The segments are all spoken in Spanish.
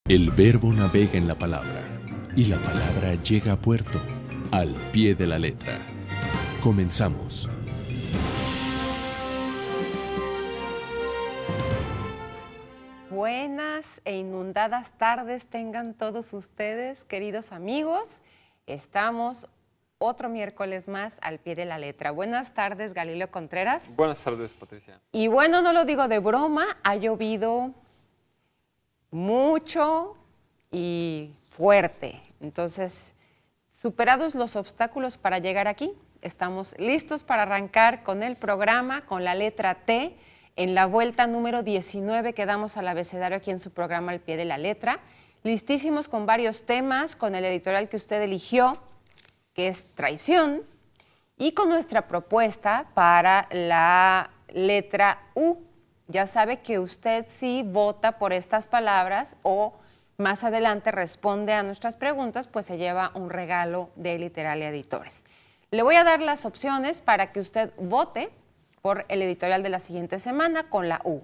El verbo navega en la palabra y la palabra llega a puerto, al pie de la letra. Comenzamos. Buenas e inundadas tardes tengan todos ustedes, queridos amigos. Estamos otro miércoles más al pie de la letra. Buenas tardes, Galileo Contreras. Buenas tardes, Patricia. Y bueno, no lo digo de broma, ha llovido mucho y fuerte. Entonces, superados los obstáculos para llegar aquí, estamos listos para arrancar con el programa, con la letra T, en la vuelta número 19 que damos al abecedario aquí en su programa Al Pie de la Letra. Listísimos con varios temas, con el editorial que usted eligió, que es traición, y con nuestra propuesta para la letra U. Ya sabe que usted si vota por estas palabras o más adelante responde a nuestras preguntas, pues se lleva un regalo de Literalia Editores. Le voy a dar las opciones para que usted vote por el editorial de la siguiente semana con la U.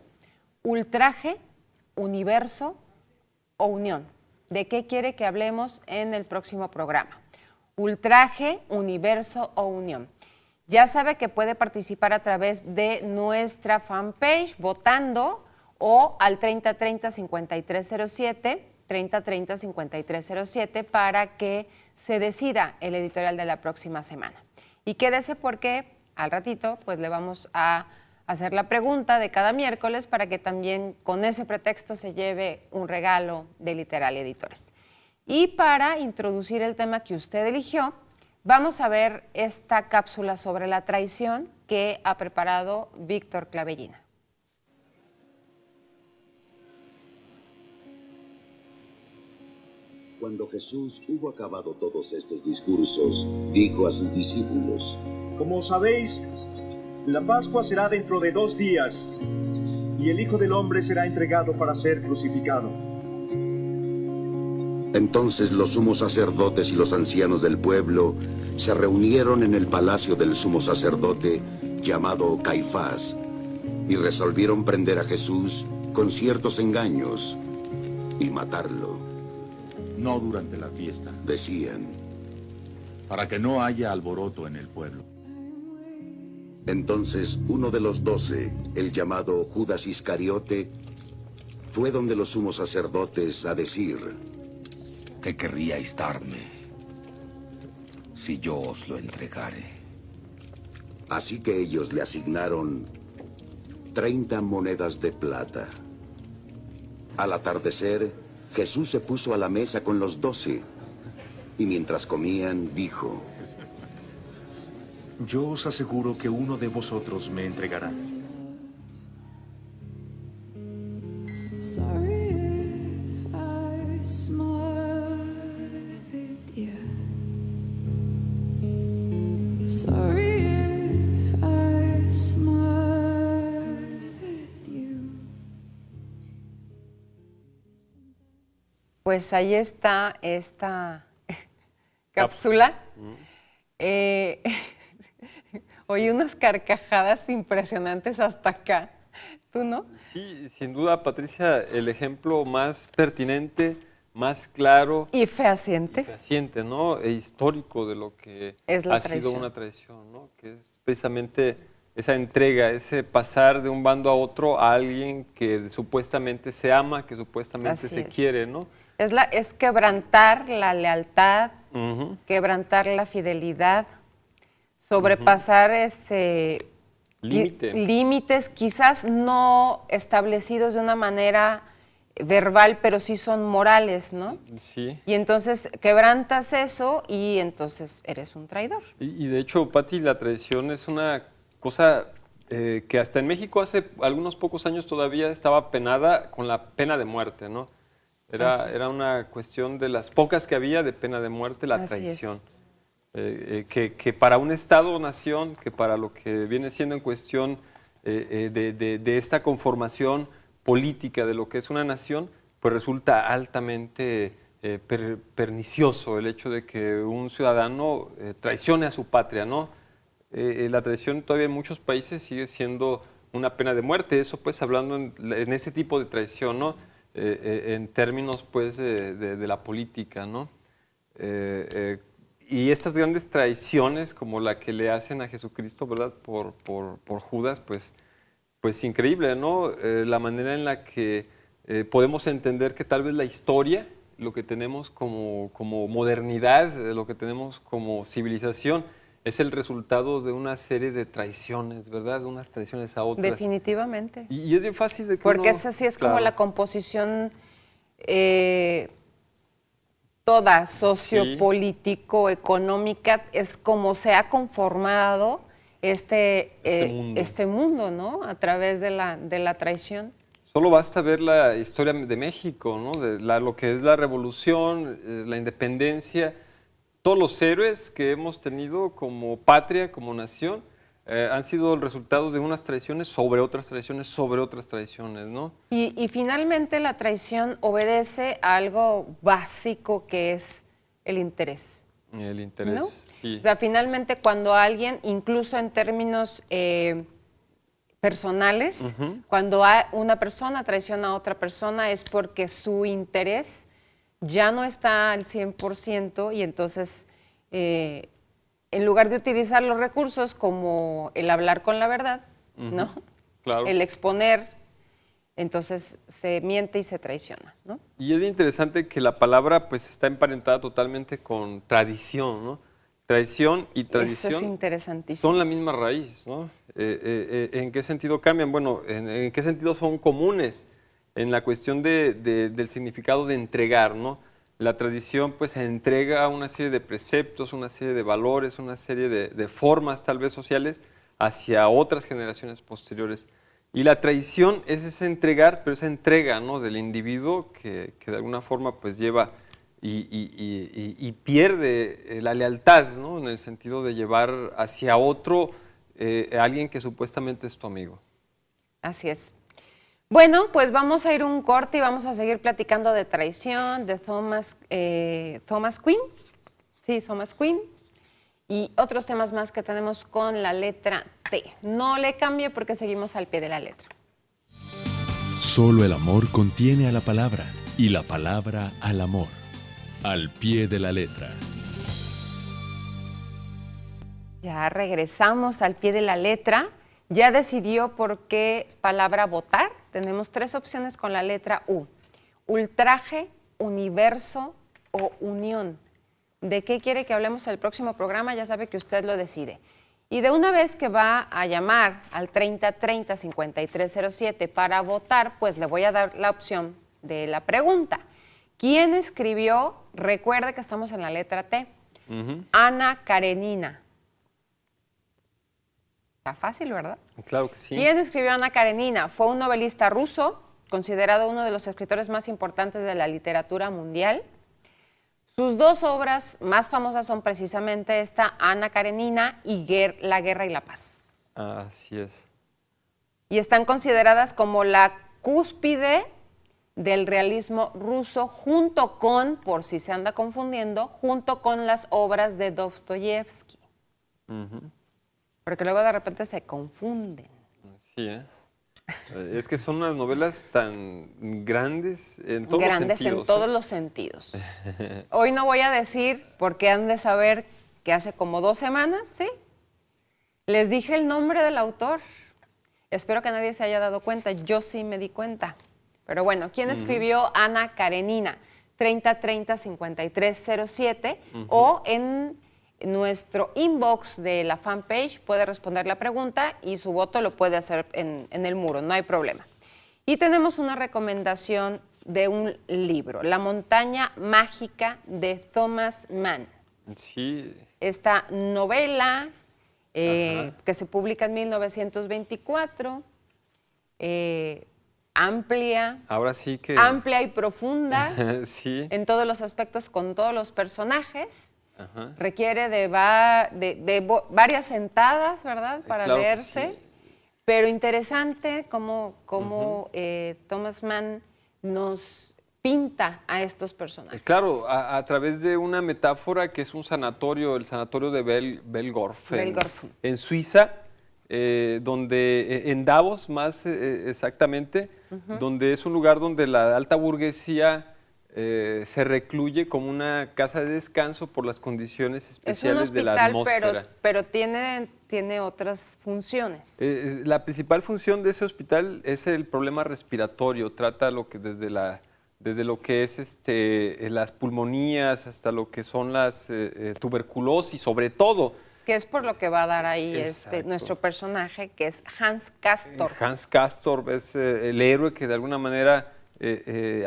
Ultraje, universo o unión. ¿De qué quiere que hablemos en el próximo programa? Ultraje, universo o unión. Ya sabe que puede participar a través de nuestra fanpage votando o al 3030-5307, 3030-5307 para que se decida el editorial de la próxima semana. Y quédese porque al ratito pues le vamos a hacer la pregunta de cada miércoles para que también con ese pretexto se lleve un regalo de Literalia Editores. Y para introducir el tema que usted eligió, vamos a ver esta cápsula sobre la traición que ha preparado Víctor Clavellina. Cuando Jesús hubo acabado todos estos discursos, dijo a sus discípulos: Como sabéis, la Pascua será dentro de 2 días, y el Hijo del Hombre será entregado para ser crucificado. Entonces los sumos sacerdotes y los ancianos del pueblo se reunieron en el palacio del sumo sacerdote, llamado Caifás, y resolvieron prender a Jesús con ciertos engaños y matarlo. No durante la fiesta, Decían. para que no haya alboroto en el pueblo. Entonces uno de los 12, el llamado Judas Iscariote, fue donde los sumos sacerdotes a decir: ¿Qué querríais darme si yo os lo entregare? Así que ellos le asignaron 30 monedas de plata. Al atardecer, Jesús se puso a la mesa con los 12, y mientras comían, dijo: Yo os aseguro que uno de vosotros me entregará. Pues ahí está esta cápsula. Oí unas carcajadas impresionantes hasta acá. ¿Tú no? Sí, sin duda, Patricia, el ejemplo más pertinente, más claro Y fehaciente. ¿no? E histórico de lo que Es la ha sido traición. una traición, ¿no? Que es precisamente esa entrega, ese pasar de un bando a otro a alguien que supuestamente se ama, que supuestamente Así se es. quiere, ¿no? Es quebrantar la lealtad, Ujú. quebrantar la fidelidad, sobrepasar límites quizás no establecidos de una manera verbal, pero sí son morales, ¿no? Sí. Y entonces quebrantas eso y entonces eres un traidor. Y de hecho, Pati, la traición es una cosa que hasta en México hace algunos pocos años todavía estaba penada con la pena de muerte, ¿no? Era una cuestión de las pocas que había de pena de muerte, la Así traición. Que para un Estado o nación, que para lo que viene siendo en cuestión de esta conformación política de lo que es una nación, pues resulta altamente pernicioso el hecho de que un ciudadano traicione a su patria, ¿no? La traición todavía en muchos países sigue siendo una pena de muerte, eso pues hablando en ese tipo de traición, ¿no? en términos pues de la política, ¿no? Y estas grandes traiciones como la que le hacen a Jesucristo, ¿verdad? Por Judas, pues increíble, ¿no? La manera en la que podemos entender que tal vez la historia, lo que tenemos como modernidad, lo que tenemos como civilización, es el resultado de una serie de traiciones, ¿verdad? De unas traiciones a otras. Definitivamente. Y es bien fácil de que Porque uno, esa sí es claro, como la composición toda sociopolítico, económica, es como se ha conformado este mundo, ¿no? A través de la traición. Solo basta ver la historia de México, ¿no? De lo que es la revolución, la independencia. Todos los héroes que hemos tenido como patria, como nación, han sido el resultado de unas traiciones sobre otras traiciones, sobre otras traiciones, ¿no? Y finalmente la traición obedece a algo básico que es el interés. El interés, ¿No? sí. O sea, finalmente cuando alguien, incluso en términos personales, cuando una persona traiciona a otra persona es porque su interés ya no está al 100% y entonces en lugar de utilizar los recursos como el hablar con la verdad, ¿no? Claro. El exponer, entonces se miente y se traiciona, ¿no? Y es bien interesante que la palabra pues está emparentada totalmente con tradición, ¿no? Traición y tradición Eso es interesantísimo. son la misma raíz, ¿no? ¿En qué sentido cambian? Bueno, ¿en qué sentido son comunes? En la cuestión del significado de entregar, ¿no? La tradición pues entrega una serie de preceptos, una serie de valores, una serie de formas tal vez sociales hacia otras generaciones posteriores. Y la traición es ese entregar, pero esa entrega, ¿no? Del individuo que de alguna forma pues lleva y pierde la lealtad, ¿no? En el sentido de llevar hacia otro a alguien que supuestamente es tu amigo. Así es. Bueno, pues vamos a ir un corte y vamos a seguir platicando de traición, de Thomas Quinn, sí, Thomas Quinn, y otros temas más que tenemos con la letra T. No le cambie porque seguimos al pie de la letra. Solo el amor contiene a la palabra y la palabra al amor. Al pie de la letra. Ya regresamos al pie de la letra. ¿Ya decidió por qué palabra votar? Tenemos 3 opciones con la letra U. Ultraje, universo o unión. ¿De qué quiere que hablemos el próximo programa? Ya sabe que usted lo decide. Y de una vez que va a llamar al 3030-5307 para votar, pues le voy a dar la opción de la pregunta. ¿Quién escribió? Recuerde que estamos en la letra T. Ana Karenina. Está fácil, ¿verdad? Claro que sí. ¿Quién escribió Ana Karenina? Fue un novelista ruso, considerado uno de los escritores más importantes de la literatura mundial. Sus 2 obras más famosas son precisamente esta, Ana Karenina y La Guerra y la Paz. Así es. Y están consideradas como la cúspide del realismo ruso junto con, por si se anda confundiendo, junto con las obras de Dostoyevsky. Porque luego de repente se confunden. Sí, es que son unas novelas tan grandes en todos los sentidos. Grandes en todos los sentidos. Hoy no voy a decir, porque han de saber que hace como 2 semanas, ¿sí? Les dije el nombre del autor. Espero que nadie se haya dado cuenta. Yo sí me di cuenta. Pero bueno, ¿quién escribió Ana Karenina? 3030-5307 o en nuestro inbox de la fanpage puede responder la pregunta y su voto lo puede hacer en el muro, no hay problema. Y tenemos una recomendación de un libro, La montaña mágica de Thomas Mann. Sí. Esta novela que se publica en 1924, amplia, ahora sí que amplia y profunda sí. en todos los aspectos con todos los personajes. Requiere de varias sentadas, ¿verdad? Para claro leerse. Sí. Pero interesante cómo Thomas Mann nos pinta a estos personajes. Claro, a través de una metáfora que es un sanatorio, el sanatorio de Belgorf, en Suiza, donde en Davos más exactamente, donde es un lugar donde la alta burguesía se recluye como una casa de descanso por las condiciones especiales de la atmósfera. Pero tiene otras funciones. La principal función de ese hospital es el problema respiratorio. Trata desde lo que es las pulmonías hasta lo que son las tuberculosis, sobre todo. Que es por lo que va a dar ahí nuestro personaje, que es Hans Castorp. Hans Castorp es el héroe que de alguna manera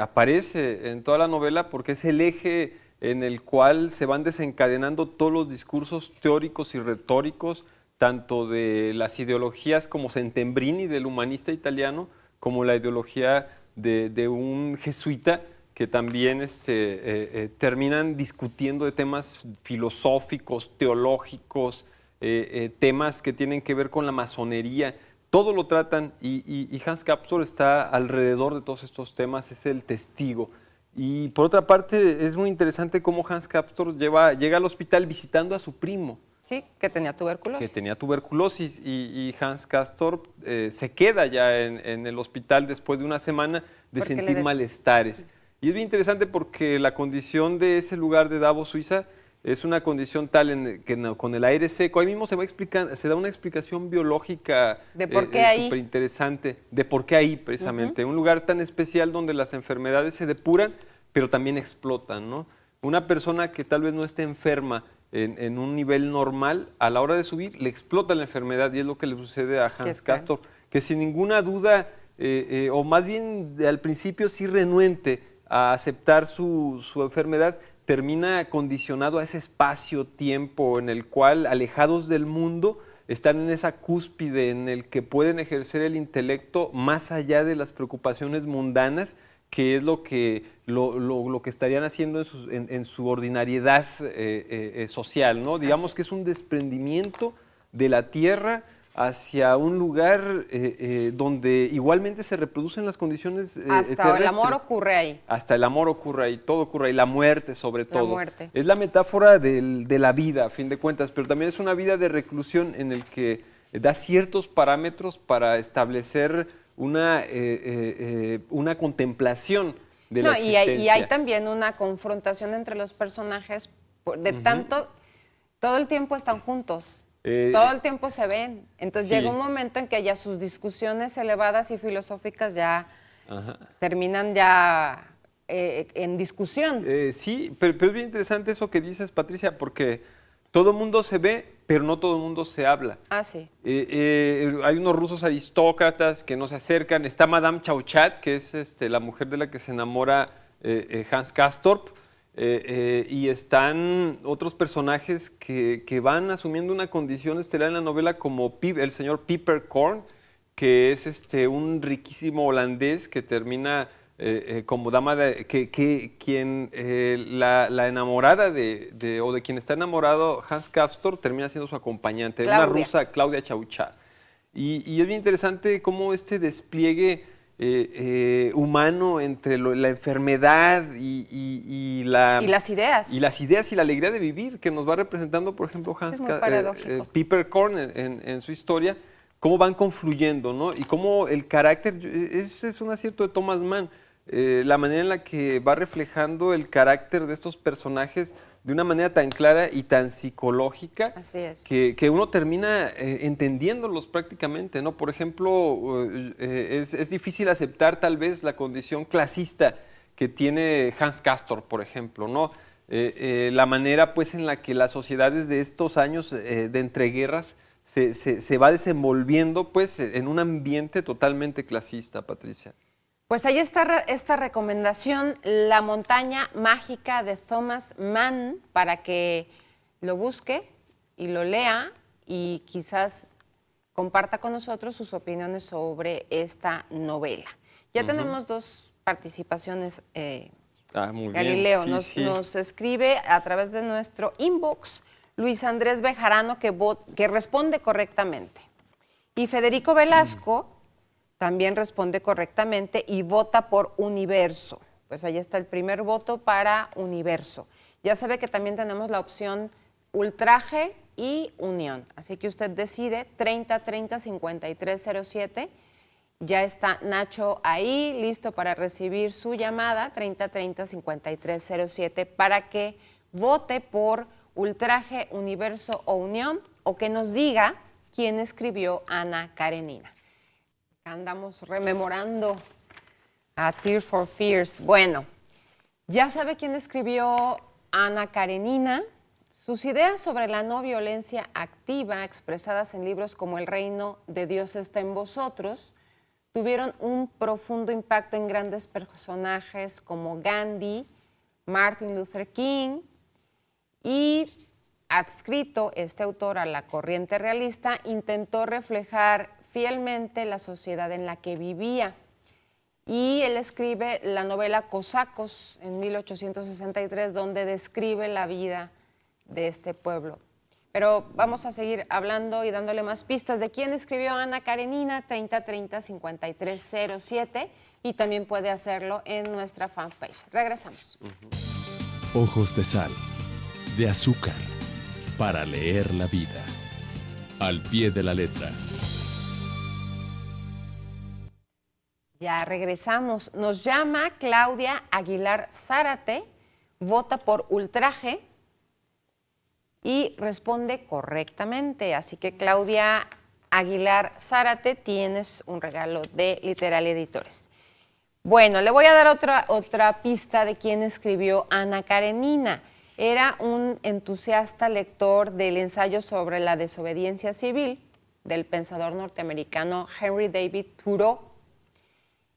aparece en toda la novela porque es el eje en el cual se van desencadenando todos los discursos teóricos y retóricos, tanto de las ideologías como Settembrini, del humanista italiano, como la ideología de un jesuita, que también terminan discutiendo de temas filosóficos, teológicos, temas que tienen que ver con la masonería. Todo lo tratan y Hans Castorp está alrededor de todos estos temas, es el testigo. Y por otra parte, es muy interesante cómo Hans Castorp llega al hospital visitando a su primo. Sí, que tenía tuberculosis. Que tenía tuberculosis y Hans Castorp se queda ya en el hospital después de una semana de sentir malestares. Y es bien interesante porque la condición de ese lugar de Davos, Suiza, es una condición tal que con el aire seco, ahí mismo se da una explicación biológica de por qué ahí, súper interesante, de por qué ahí precisamente. Un lugar tan especial donde las enfermedades se depuran, pero también explotan, ¿no? Una persona que tal vez no esté enferma en un nivel normal, a la hora de subir, le explota la enfermedad y es lo que le sucede a Hans Castorp, que sin ninguna duda, o más bien al principio sí renuente a aceptar su enfermedad, termina condicionado a ese espacio-tiempo en el cual, alejados del mundo, están en esa cúspide en el que pueden ejercer el intelecto más allá de las preocupaciones mundanas, que es lo que estarían haciendo en su ordinariedad social, ¿no? Digamos que es un desprendimiento de la tierra hacia un lugar donde igualmente se reproducen las condiciones Hasta terrestres. el amor ocurre ahí. Hasta el amor ocurre ahí, todo ocurre ahí, la muerte sobre todo. La muerte. Es la metáfora de la vida, a fin de cuentas, pero también es una vida de reclusión en el que da ciertos parámetros para establecer una contemplación de la existencia. Y hay también una confrontación entre los personajes, tanto, todo el tiempo están juntos. Todo el tiempo se ven. Entonces llega un momento en que ya sus discusiones elevadas y filosóficas ya terminan ya en discusión. Sí, pero es bien interesante eso que dices, Patricia, porque todo el mundo se ve, pero no todo el mundo se habla. Ah, sí. Hay unos rusos aristócratas que no se acercan. Está Madame Chauchat, que es la mujer de la que se enamora Hans Castorp. Y están otros personajes que van asumiendo una condición estelar en la novela, como el señor Peppercorn, que es un riquísimo holandés que termina como dama quien la enamorada o de quien está enamorado Hans Castorp termina siendo su acompañante, una rusa, Claudia Chauchat. Y es bien interesante cómo este despliegue humano entre la enfermedad y las ideas. Y las ideas y la alegría de vivir que nos va representando, por ejemplo, Hans Peppercorn en su historia, cómo van confluyendo, ¿no? Y cómo el carácter, ese es un acierto de Thomas Mann, la manera en la que va reflejando el carácter de estos personajes de una manera tan clara y tan psicológica. Así es. Que uno termina entendiéndolos prácticamente, ¿no? Por ejemplo, es difícil aceptar tal vez la condición clasista que tiene Hans Castorp, por ejemplo, ¿no? La manera pues en la que las sociedades de estos años de entreguerras se va desenvolviendo pues en un ambiente totalmente clasista, Patricia. Pues ahí está esta recomendación, La montaña mágica de Thomas Mann, para que lo busque y lo lea y quizás comparta con nosotros sus opiniones sobre esta novela. Ya tenemos dos participaciones. Muy Galileo bien. Nos escribe a través de nuestro inbox Luis Andrés Bejarano, que responde correctamente. Y Federico Velasco también responde correctamente y vota por Universo. Pues ahí está el primer voto para Universo. Ya sabe que también tenemos la opción Ultraje y Unión. Así que usted decide 3030-5307 Ya está Nacho ahí, listo para recibir su llamada, 3030-5307, para que vote por Ultraje, Universo o Unión, o que nos diga quién escribió Ana Karenina. Andamos rememorando a Tears for Fears. Bueno, ya sabe quién escribió Ana Karenina. Sus ideas sobre la no violencia activa, expresadas en libros como El reino de Dios está en vosotros, tuvieron un profundo impacto en grandes personajes como Gandhi, Martin Luther King, y adscrito este autor a la corriente realista, intentó reflejar fielmente la sociedad en la que vivía. Y él escribe la novela Cosacos en 1863, donde describe la vida de este pueblo. Pero vamos a seguir hablando y dándole más pistas de quién escribió Ana Karenina, 3030-5307, y también puede hacerlo en nuestra fanpage. Regresamos. Ojos de sal, de azúcar, para leer la vida. Al pie de la letra. Ya regresamos. Nos llama Claudia Aguilar Zárate, vota por Ultraje y responde correctamente. Así que Claudia Aguilar Zárate, tienes un regalo de Literalia Editores. Bueno, le voy a dar otra pista de quién escribió Ana Karenina. Era un entusiasta lector del ensayo sobre la desobediencia civil del pensador norteamericano Henry David Thoreau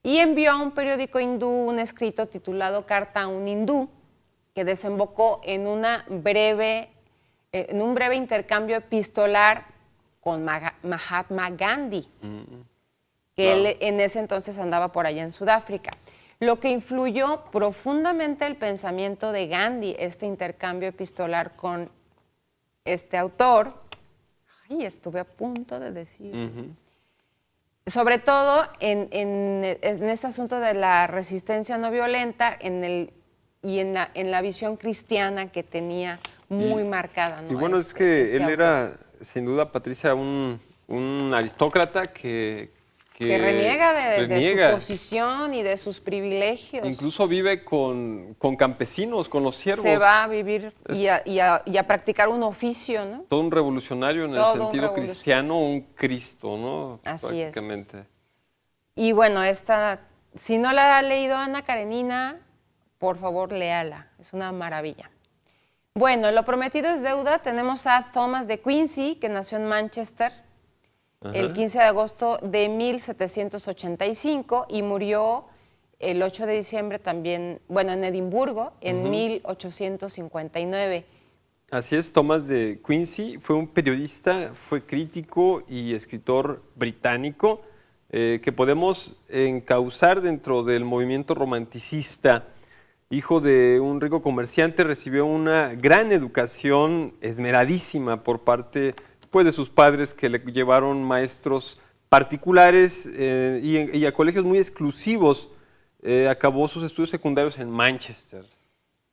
y envió a un periódico hindú un escrito titulado Carta a un hindú, que desembocó en un breve intercambio epistolar con Mahatma Gandhi, que él en ese entonces andaba por allá en Sudáfrica. Lo que influyó profundamente el pensamiento de Gandhi, este intercambio epistolar con este autor, estuve a punto de decir, sobre todo en este asunto de la resistencia no violenta en la visión cristiana que tenía muy marcada, ¿no? Y bueno, es que él era, sin duda, Patricia, un aristócrata que reniega de su posición y de sus privilegios. Incluso vive con campesinos, con los siervos. Se va a vivir y a practicar un oficio, ¿no? Todo un revolucionario en el sentido cristiano, un Cristo, ¿no? Así es. Prácticamente. Y bueno, si no la ha leído Ana Karenina, por favor, léala. Es una maravilla. Bueno, lo prometido es deuda. Tenemos a Thomas de Quincy, que nació en Manchester el 15 de agosto de 1785 y murió el 8 de diciembre también, bueno, en Edimburgo, en 1859. Así es, Thomas de Quincy fue un periodista, fue crítico y escritor británico que podemos encauzar dentro del movimiento romanticista. Hijo de un rico comerciante, recibió una gran educación esmeradísima por parte de sus padres, que le llevaron maestros particulares y a colegios muy exclusivos. Acabó sus estudios secundarios en Manchester.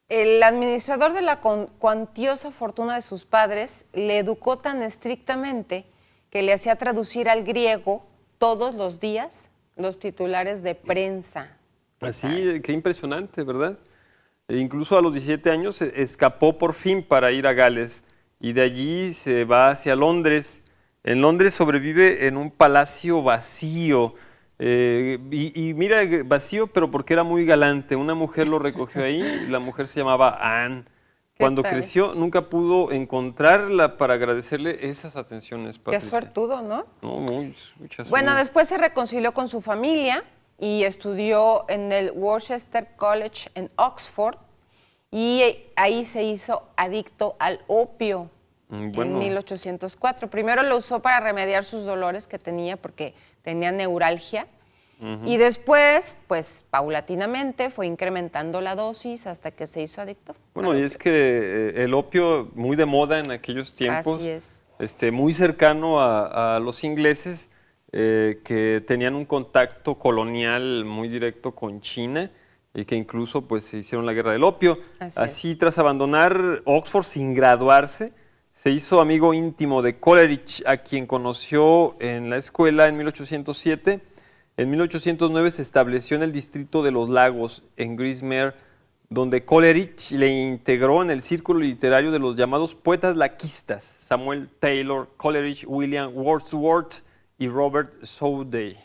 El administrador de la cuantiosa fortuna de sus padres le educó tan estrictamente que le hacía traducir al griego todos los días los titulares de prensa. Así, qué impresionante, ¿verdad? E incluso a los 17 años escapó por fin para ir a Gales y de allí se va hacia Londres. En Londres sobrevive en un palacio vacío. Y mira, vacío, pero porque era muy galante. Una mujer lo recogió ahí y la mujer se llamaba Anne. Cuando creció, nunca pudo encontrarla para agradecerle esas atenciones. Qué suertudo, ¿no? No, muchas. Bueno, después se reconcilió con su familia y estudió en el Worcester College en Oxford y ahí se hizo adicto al opio en 1804. Primero lo usó para remediar sus dolores que tenía porque tenía neuralgia y después, pues paulatinamente fue incrementando la dosis hasta que se hizo adicto. Bueno, y es que el opio muy de moda en aquellos tiempos, así es. Muy cercano a los ingleses que tenían un contacto colonial muy directo con China y que incluso pues se hicieron la guerra del opio. Así tras abandonar Oxford sin graduarse, se hizo amigo íntimo de Coleridge, a quien conoció en la escuela en 1807, En 1809 se estableció en el distrito de Los Lagos, en Greenmere, donde Coleridge le integró en el círculo literario de los llamados poetas laquistas, Samuel Taylor Coleridge, William Wordsworth y Robert Southey.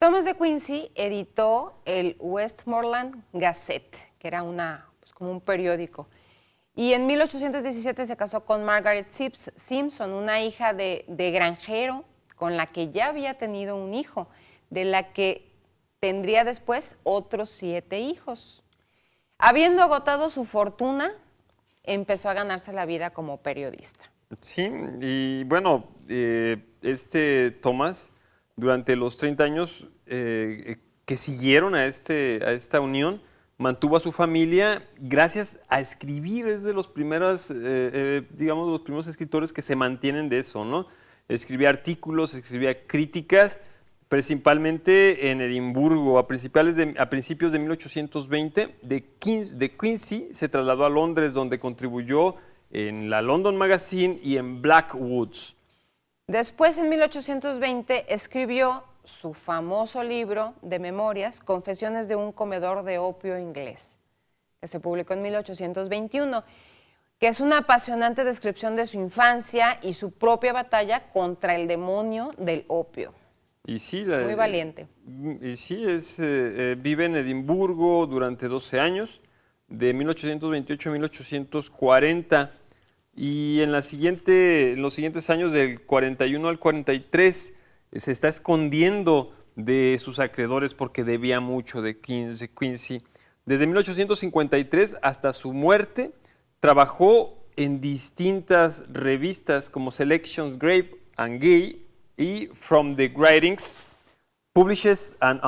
Thomas de Quincey editó el Westmoreland Gazette, que era como un periódico. Y en 1817 se casó con Margaret Simpson, una hija de granjero con la que ya había tenido un hijo, de la que tendría después otros 7 hijos. Habiendo agotado su fortuna, empezó a ganarse la vida como periodista. Sí, y bueno, Thomas, durante los 30 años que siguieron a esta unión, mantuvo a su familia gracias a escribir. Es de los primeros, digamos, los primeros escritores que se mantienen de eso, ¿no? Escribía artículos, escribía críticas, principalmente en Edimburgo. A principios de 1820, de Quincey se trasladó a Londres, donde contribuyó en la London Magazine y en Blackwoods. Después, en 1820, escribió su famoso libro de memorias, Confesiones de un comedor de opio inglés, que se publicó en 1821, que es una apasionante descripción de su infancia y su propia batalla contra el demonio del opio. Y sí, muy valiente. Y sí, vive en Edimburgo durante 12 años, de 1828 a 1840, y en los siguientes años, del 41 al 43, se está escondiendo de sus acreedores porque debía mucho de Quincey. Desde 1853 hasta su muerte, trabajó en distintas revistas como Selections, Grape and Gay y From the Writings, Published and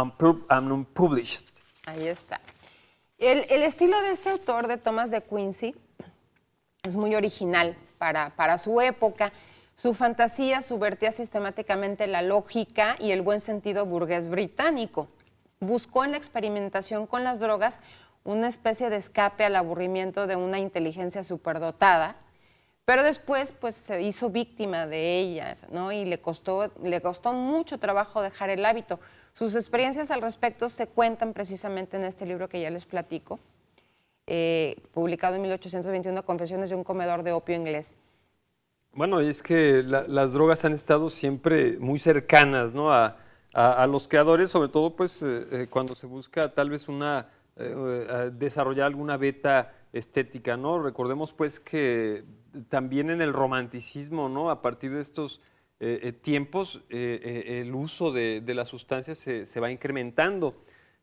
Unpublished. Ahí está. El estilo de este autor, de Thomas de Quincey, es muy original para su época. Su fantasía subvertía sistemáticamente la lógica y el buen sentido burgués británico. Buscó en la experimentación con las drogas una especie de escape al aburrimiento de una inteligencia superdotada, pero después pues, se hizo víctima de ella, ¿no? Y le costó mucho trabajo dejar el hábito. Sus experiencias al respecto se cuentan precisamente en este libro que ya les platico, publicado en 1821, Confesiones de un comedor de opio inglés. Bueno, y es que las drogas han estado siempre muy cercanas, ¿no? a los creadores, sobre todo pues, cuando se busca tal vez desarrollar alguna beta estética, ¿no? Recordemos pues que también en el romanticismo, ¿no? A partir de estos tiempos, el uso de las sustancias se va incrementando.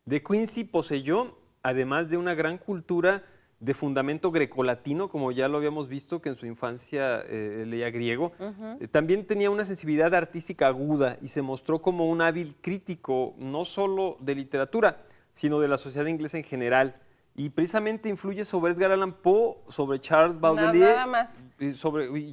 De Quincey poseyó, además de una gran cultura de fundamento grecolatino, como ya lo habíamos visto, que en su infancia leía griego, también tenía una sensibilidad artística aguda y se mostró como un hábil crítico, no solo de literatura, sino de la sociedad inglesa en general. Y precisamente influye sobre Edgar Allan Poe, sobre Charles Baudelaire. Nada más. Y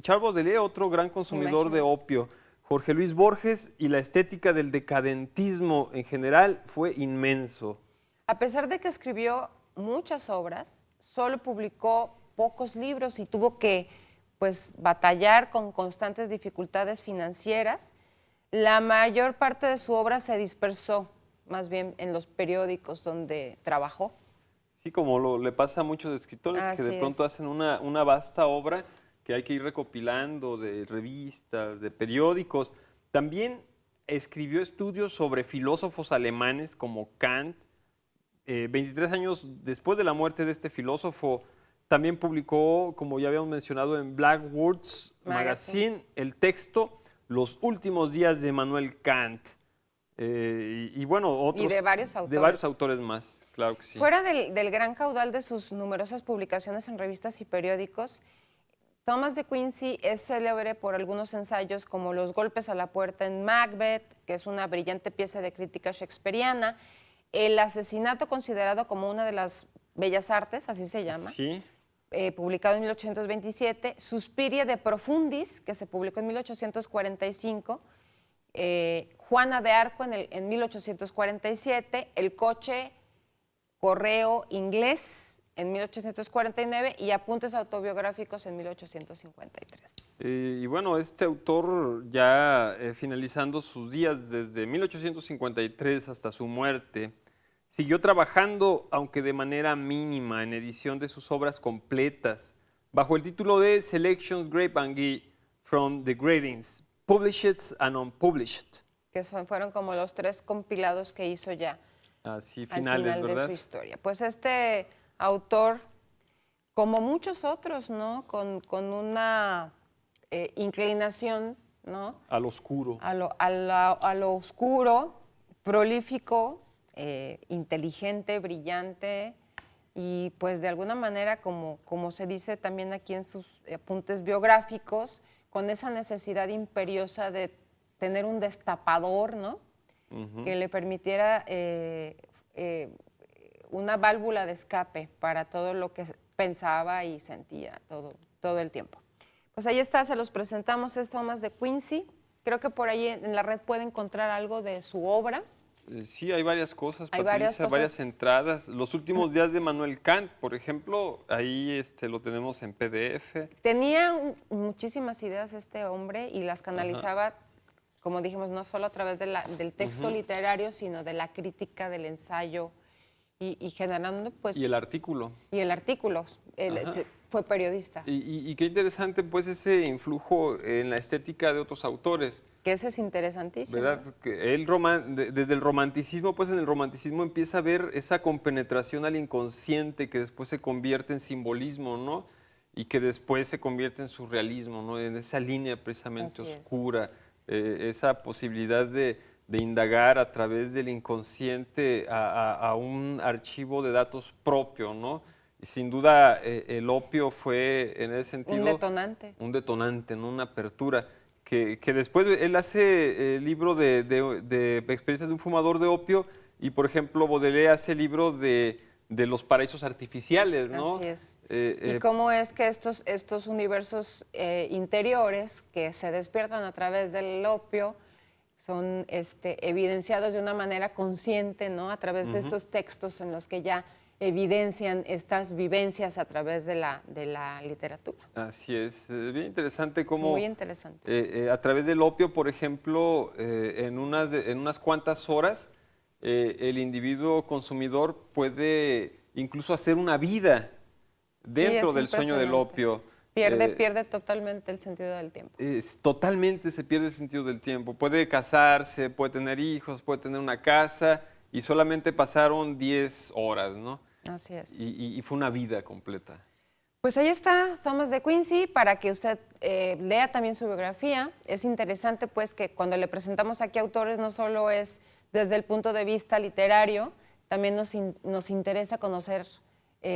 Charles Baudelaire, otro gran consumidor de opio. Jorge Luis Borges, y la estética del decadentismo en general fue inmenso. A pesar de que escribió muchas obras, solo publicó pocos libros y tuvo que pues, batallar con constantes dificultades financieras. La mayor parte de su obra se dispersó, más bien en los periódicos donde trabajó. Sí, como le pasa a muchos escritores que de pronto hacen una vasta obra que hay que ir recopilando de revistas, de periódicos. También escribió estudios sobre filósofos alemanes como Kant. 23 años después de la muerte de este filósofo, también publicó, como ya habíamos mencionado, en Blackwoods Magazine, el texto Los últimos días de Immanuel Kant. Y bueno, otros. Y de varios autores. De varios autores más, claro que sí. Fuera del gran caudal de sus numerosas publicaciones en revistas y periódicos, Thomas de Quincey es célebre por algunos ensayos como Los golpes a la puerta en Macbeth, que es una brillante pieza de crítica shakespeariana, El asesinato, considerado como una de las bellas artes, así se llama, sí. Publicado en 1827, Suspiria de Profundis, que se publicó en 1845, Juana de Arco en 1847, El coche correo inglés en 1849 y Apuntes autobiográficos en 1853. Y bueno, este autor ya finalizando sus días desde 1853 hasta su muerte, siguió trabajando, aunque de manera mínima, en edición de sus obras completas, bajo el título de Selections Grape and Ghee from the Gradings, Published and Unpublished. Que fueron como los 3 compilados que hizo ya Así al finales, final ¿verdad? de su historia. Pues este autor, como muchos otros, ¿no? Con una inclinación, ¿no? Al oscuro. A lo oscuro, prolífico, inteligente, brillante y pues de alguna manera, como se dice también aquí en sus apuntes biográficos, con esa necesidad imperiosa de tener un destapador, ¿no? Que le permitiera una válvula de escape para todo lo que pensaba y sentía todo el tiempo. Pues ahí está, se los presentamos, es Thomas de Quincy. Creo que por ahí en la red puede encontrar algo de su obra. Sí, hay varias cosas, Hay Patricia, varias varias cosas. entradas. Los últimos días de Manuel Kant, por ejemplo, ahí lo tenemos en PDF. Tenía muchísimas ideas este hombre y las canalizaba, como dijimos, no solo a través del texto literario, sino de la crítica, del ensayo y generando, pues... Y el artículo. Y el artículo. Fue periodista. Y qué interesante, pues, ese influjo en la estética de otros autores. Que eso es interesantísimo. ¿Verdad? Que él desde el romanticismo, pues en el romanticismo empieza a ver esa compenetración al inconsciente que después se convierte en simbolismo, ¿no? Y que después se convierte en surrealismo, ¿no? En esa línea precisamente Así oscura, esa posibilidad de indagar a través del inconsciente a un archivo de datos propio, ¿no? Y sin duda el opio fue en ese sentido... Un detonante. Un detonante, ¿no? Una apertura. Que después él hace el libro de experiencias de un fumador de opio y, por ejemplo, Baudelaire hace el libro de los paraísos artificiales, ¿no? Así es. Y cómo es que estos universos interiores que se despiertan a través del opio son evidenciados de una manera consciente, ¿no? A través de estos textos en los que ya evidencian estas vivencias a través de la literatura. Así es, bien interesante cómo... Muy interesante. A través del opio, por ejemplo, en unas cuantas horas, el individuo consumidor puede incluso hacer una vida dentro del sueño del opio. Pierde totalmente el sentido del tiempo. Totalmente se pierde el sentido del tiempo. Puede casarse, puede tener hijos, puede tener una casa y solamente pasaron 10 horas, ¿no? Así es. Y fue una vida completa. Pues ahí está Thomas de Quincy para que usted lea también su biografía. Es interesante pues que cuando le presentamos aquí autores no solo es desde el punto de vista literario, también nos interesa conocer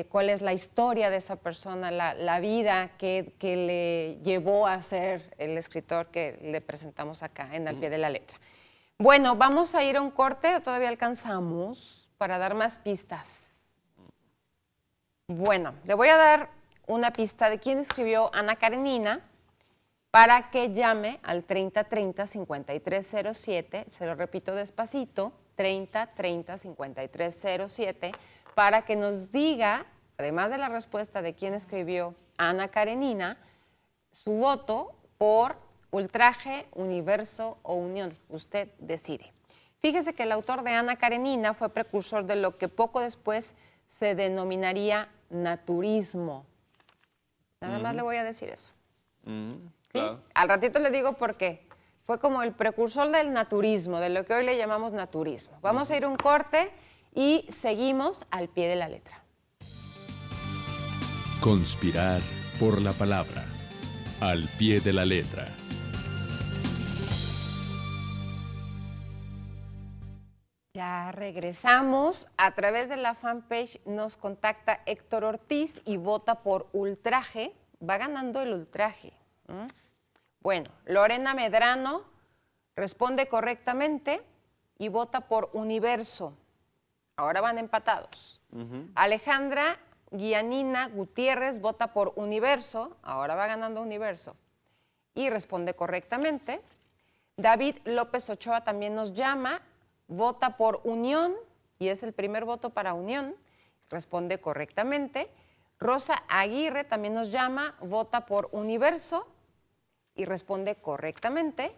cuál es la historia de esa persona, la vida que le llevó a ser el escritor que le presentamos acá en Al Pie de la Letra. Bueno, vamos a ir a un corte, ¿o todavía alcanzamos para dar más pistas? Bueno, le voy a dar una pista de quién escribió Ana Karenina para que llame al 3030-5307, se lo repito despacito, 3030-5307, para que nos diga, además de la respuesta de quién escribió Ana Karenina, su voto por ultraje, universo o unión. Usted decide. Fíjese que el autor de Ana Karenina fue precursor de lo que poco después se denominaría naturismo. Nada más le voy a decir eso. ¿Sí? Claro. Al ratito le digo por qué. Fue como el precursor del naturismo, de lo que hoy le llamamos naturismo. Vamos a ir a un corte y seguimos al pie de la letra. Conspirar por la palabra. Al pie de la letra. Ya regresamos. A través de la fanpage nos contacta Héctor Ortiz y vota por ultraje. Va ganando el ultraje. Bueno, Lorena Medrano responde correctamente y vota por universo. Ahora van empatados. Alejandra Guianina Gutiérrez vota por universo. Ahora va ganando universo. Y responde correctamente. David López Ochoa también nos llama, vota por unión y es el primer voto para unión. Responde correctamente. Rosa Aguirre también nos llama, vota por universo y responde correctamente.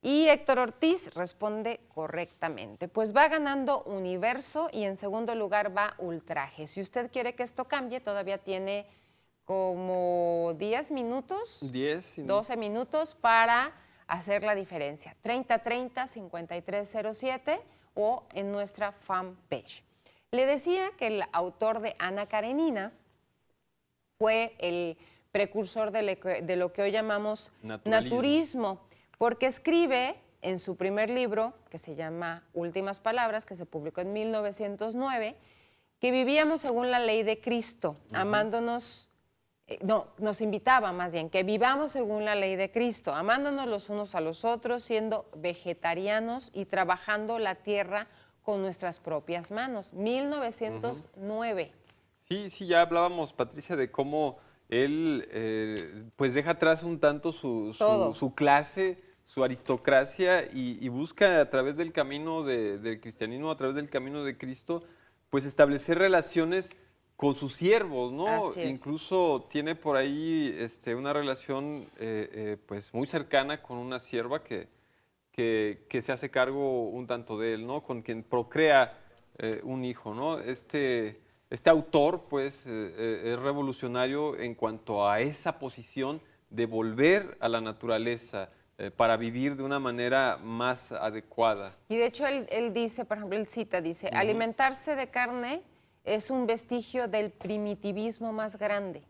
Y Héctor Ortiz responde correctamente. Pues va ganando Universo y en segundo lugar va Ultraje. Si usted quiere que esto cambie, todavía tiene como 10 minutos, 12 minutos para hacer la diferencia. 3030-5307 o en nuestra fanpage. Le decía que el autor de Ana Karenina fue el precursor de lo que hoy llamamos naturismo, porque escribe en su primer libro, que se llama Últimas Palabras, que se publicó en 1909, que vivíamos según la ley de Cristo, amándonos, nos invitaba más bien, que vivamos según la ley de Cristo, amándonos los unos a los otros, siendo vegetarianos y trabajando la tierra con nuestras propias manos. 1909. Sí, ya hablábamos, Patricia, de cómo él pues deja atrás un tanto su clase, su aristocracia y busca a través del camino del cristianismo, a través del camino de Cristo, pues establecer relaciones con sus siervos, ¿no? Incluso tiene por ahí una relación pues muy cercana con una sierva que se hace cargo un tanto de él, ¿no? Con quien procrea un hijo, ¿no? Este autor, pues, es revolucionario en cuanto a esa posición de volver a la naturaleza para vivir de una manera más adecuada. Y de hecho él dice, por ejemplo, él cita, dice, alimentarse de carne es un vestigio del primitivismo más grande.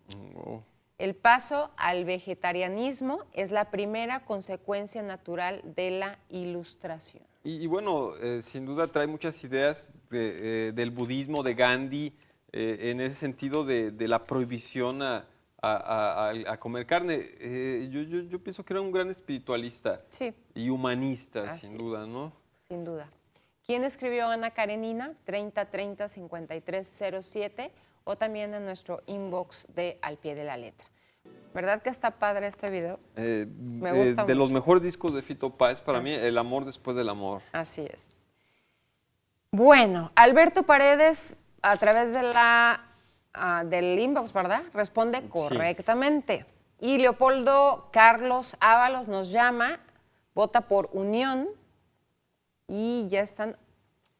El paso al vegetarianismo es la primera consecuencia natural de la Ilustración. Y bueno, sin duda trae muchas ideas del budismo, de Gandhi, en ese sentido de la prohibición a comer carne. Yo pienso que era un gran espiritualista y humanista, sin duda, ¿no? Sin duda. ¿Quién escribió Ana Karenina? 3030-5307 o también en nuestro inbox de Al Pie de la Letra. ¿Verdad que está padre este video? Me gusta mucho. De los mejores discos de Fito Páez, para mí, El amor después del amor. Así es. Bueno, Alberto Paredes, a través de del inbox, ¿verdad? Responde correctamente. Y Leopoldo Carlos Ábalos nos llama, vota por Unión y ya están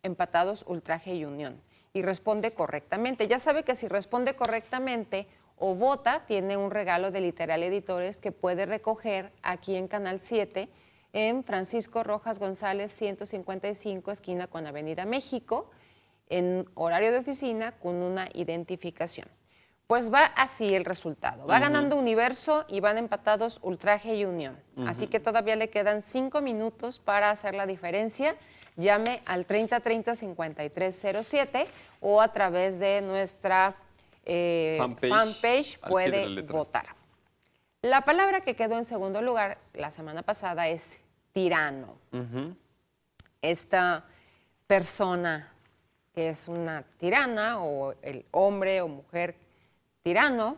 empatados Ultraje y Unión. Y responde correctamente. Ya sabe que si responde correctamente o vota, tiene un regalo de Literal Editores que puede recoger aquí en Canal 7 en Francisco Rojas González 155, esquina con Avenida México, en horario de oficina con una identificación. Pues va así el resultado. Va ganando Universo y van empatados Ultraje y Unión. Así que todavía le quedan 5 minutos para hacer la diferencia. Llame al 3030-5307 o a través de nuestra fanpage puede votar. La palabra que quedó en segundo lugar la semana pasada es tirano. Esta persona que es una tirana o el hombre o mujer tirano,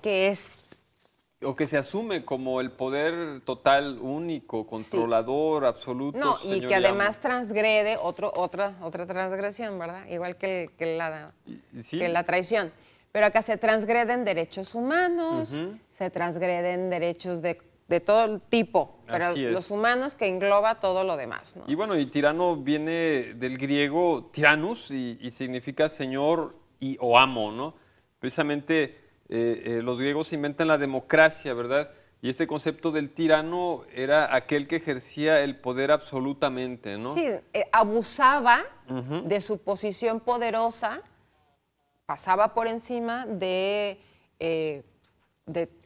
que es... O que se asume como el poder total, único, controlador, absoluto. No, y que además transgrede otra transgresión, ¿verdad? Igual que la traición. Pero acá se transgreden derechos humanos, se transgreden derechos de todo tipo, pero los humanos que engloba todo lo demás, ¿no? Y bueno, y tirano viene del griego tiranus y significa señor o amo, ¿no? Precisamente los griegos inventan la democracia, ¿verdad? Y ese concepto del tirano era aquel que ejercía el poder absolutamente, ¿no? Sí, abusaba de su posición poderosa, pasaba por encima de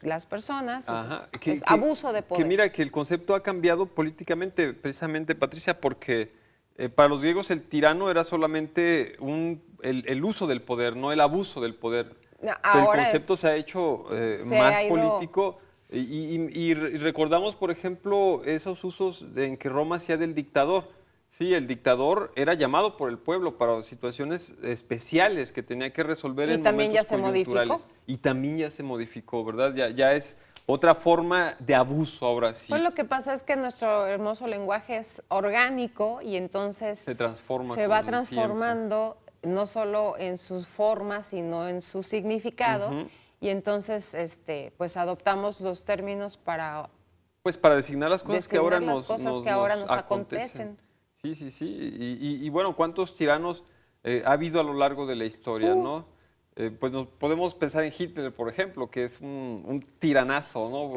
las personas, entonces, abuso de poder. Que mira que el concepto ha cambiado políticamente, precisamente, Patricia, porque para los griegos el tirano era solamente el uso del poder, no el abuso del poder. Ahora el concepto se ha hecho más político y recordamos, por ejemplo, esos usos en que Roma hacía del dictador. Sí, el dictador era llamado por el pueblo para situaciones especiales que tenía que resolver en momentos coyunturales. Y también ya se modificó, ¿verdad? Ya es otra forma de abuso ahora sí. Pues lo que pasa es que nuestro hermoso lenguaje es orgánico y entonces se va transformando no solo en sus formas, sino en su significado. y entonces pues adoptamos los términos para Pues para designar las cosas que ahora designar las cosas que ahora nos acontecen. Sí, sí, sí. Y bueno, ¿cuántos tiranos ha habido a lo largo de la historia, no? Pues nos podemos pensar en Hitler, por ejemplo, que es un tiranazo, ¿no?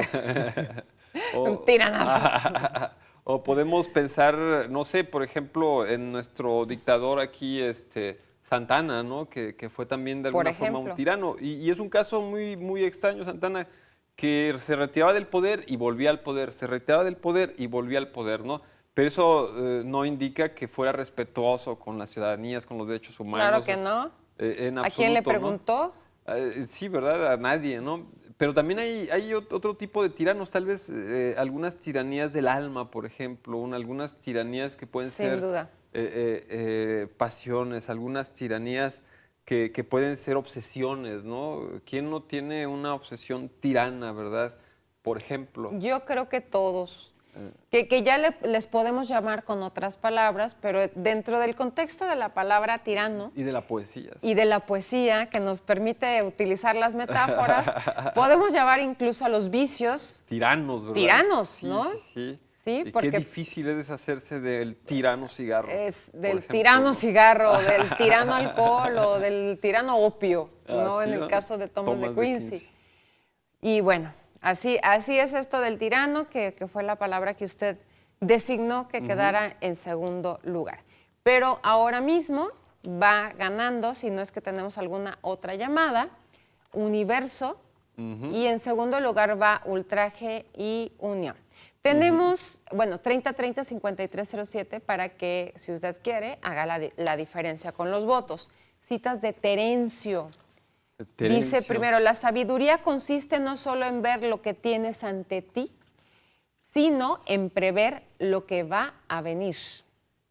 Un tiranazo. O podemos pensar, no sé, por ejemplo, en nuestro dictador aquí, Santana, ¿no? Que fue también de Por alguna forma un ejemplo. tirano. Y es un caso muy, muy extraño, Santana, que se retiraba del poder y volvía al poder, se retiraba del poder y volvía al poder, ¿no? Pero eso no indica que fuera respetuoso con las ciudadanías, con los derechos humanos. Claro que no. En ¿A quién le absoluto, ¿no? preguntó? Sí, ¿verdad? A nadie, ¿no? Pero también hay otro tipo de tiranos, tal vez algunas tiranías del alma, por ejemplo, algunas tiranías que pueden Sin ser duda. pasiones, algunas tiranías que pueden ser obsesiones, ¿no? ¿Quién no tiene una obsesión tirana, verdad? Por ejemplo. Yo creo que todos. Que ya les podemos llamar con otras palabras, pero dentro del contexto de la palabra tirano Y de la poesía. y de la poesía, que nos permite utilizar las metáforas, podemos llamar incluso a los vicios Tiranos, ¿verdad? Tiranos, Sí, ¿no? Sí, sí. Sí, Y porque qué difícil es deshacerse del tirano cigarro. es por del ejemplo, tirano ¿no? cigarro, del tirano alcohol o del tirano opio, ¿no? Así, En el ¿no? caso de Thomas de Quincy. Quincy. Y bueno, así es esto del tirano, que fue la palabra que usted designó que quedara en segundo lugar. Pero ahora mismo va ganando, si no es que tenemos alguna otra llamada, Universo, y en segundo lugar va Ultraje y Unión. Tenemos, bueno, 30-30-5307 para que, si usted quiere, haga la diferencia con los votos. Citas de Terencio. Terencio. Dice primero, la sabiduría consiste no solo en ver lo que tienes ante ti, sino en prever lo que va a venir.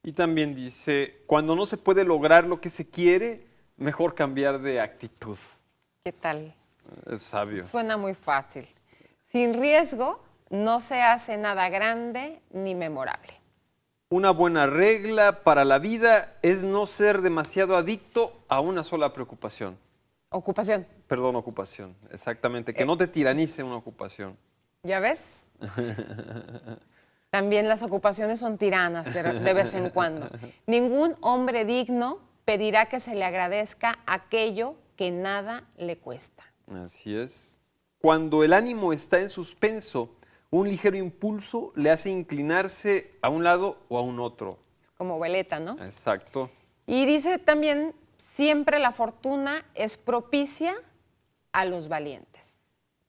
Y también dice, cuando no se puede lograr lo que se quiere, mejor cambiar de actitud. ¿Qué tal? Es sabio. Suena muy fácil. Sin riesgo, no se hace nada grande ni memorable. Una buena regla para la vida es no ser demasiado adicto a una sola preocupación. Ocupación. Perdón, ocupación, exactamente. Que no te tiranice una ocupación. ¿Ya ves? También las ocupaciones son tiranas de vez en cuando. Ningún hombre digno pedirá que se le agradezca aquello que nada le cuesta. Así es. Cuando el ánimo está en suspenso, un ligero impulso le hace inclinarse a un lado o a un otro. Como veleta, ¿no? Exacto. Y dice también, siempre la fortuna es propicia a los valientes.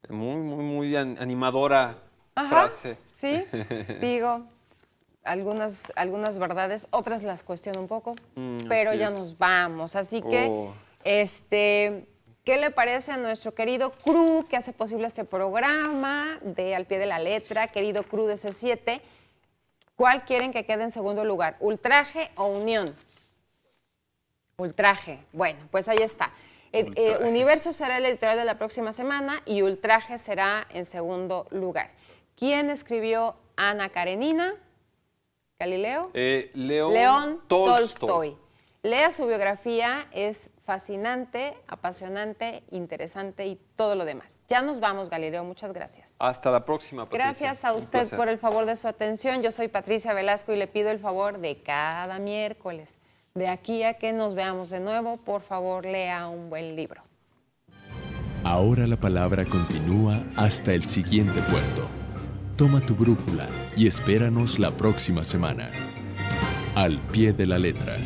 Muy, muy, muy animadora Ajá, frase. sí, digo, algunas verdades, otras las cuestiono un poco, pero así ya es. nos vamos. Así que, Oh. ¿qué le parece a nuestro querido Cru que hace posible este programa de Al Pie de la Letra? Querido Cru de C7, ¿cuál quieren que quede en segundo lugar? ¿Ultraje o Unión? Ultraje. Bueno, pues ahí está. Universo será el editorial de la próxima semana y Ultraje será en segundo lugar. ¿Quién escribió Ana Karenina? ¿Galileo? León Tolstoy. Lea su biografía, es fascinante, apasionante, interesante y todo lo demás. Ya nos vamos, Galileo, muchas gracias. Hasta la próxima, Patricia. Gracias a Un usted placer. por el favor de su atención. Yo soy Patricia Velasco y le pido el favor de cada miércoles, de aquí a que nos veamos de nuevo, por favor lea un buen libro. Ahora la palabra continúa hasta el siguiente puerto. Toma tu brújula y espéranos la próxima semana. Al Pie de la Letra.